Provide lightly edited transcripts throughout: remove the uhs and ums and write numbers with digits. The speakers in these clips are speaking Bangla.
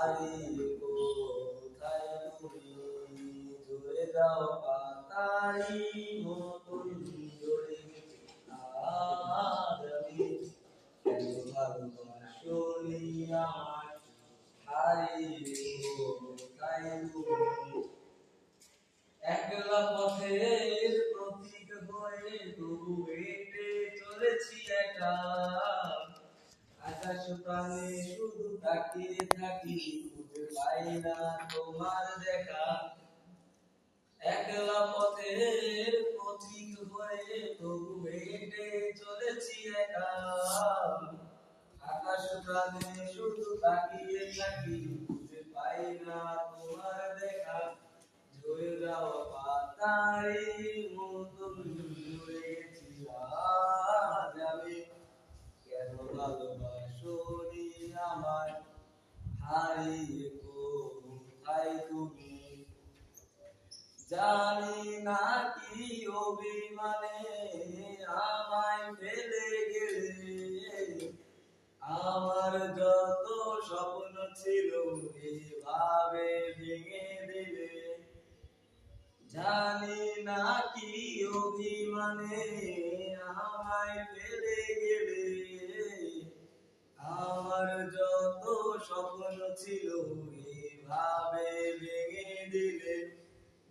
হারিয়ে কোথায় তুমি ঝরে যাও পাতারি মতন ঝরে গেছি আজ আমি কেন ভালোবাসোনি আমায় হারিয়ে কোথায় তুমি একলা পথের প্রতীক হয়ে তবু হেঁটে চলেছি একা আকাশ প্রাণে শুধু তাকিয়ে থাকি খুঁজে পাই না তোমার দেখা একলা পথের প্রতীক হয়ে তবু হেঁটে চলেছি একা আকাশ প্রাণে শুধু তাকিয়ে থাকি খুঁজে পাই না তোমার দেখা ঝরে যাওয়া পাতারি মতন ঝরে গেছি আজ আমি কেন ভালোবাসোনি আমায় হারিয়ে কোথায় তুমি জানি না কি অভিমানে আমায় ফেলে গেলে আমার যত স্বপ্ন ছিল এভাবে ভেঙে দিলে জানি না কি অভিমানে আমায় ফেলে গেলে আমার যত স্বপ্ন ছিল এভাবে ভেঙে দিলে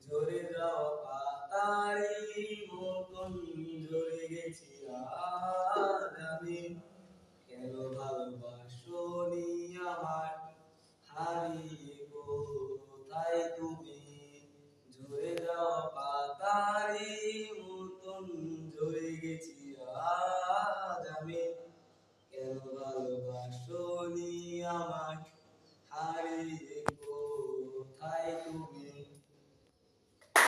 ঝরে যাওয়া পাতারি মতন ঝরে গেছি আজ আমি কেন ভালোবাসোনি আমায় হারিয়ে কোথায় তুমি ঝরে যাওয়া পাতারি মতন ঝরে গেছি আজ আমি কেন ভালোবাসোনি আমায় হারিয়ে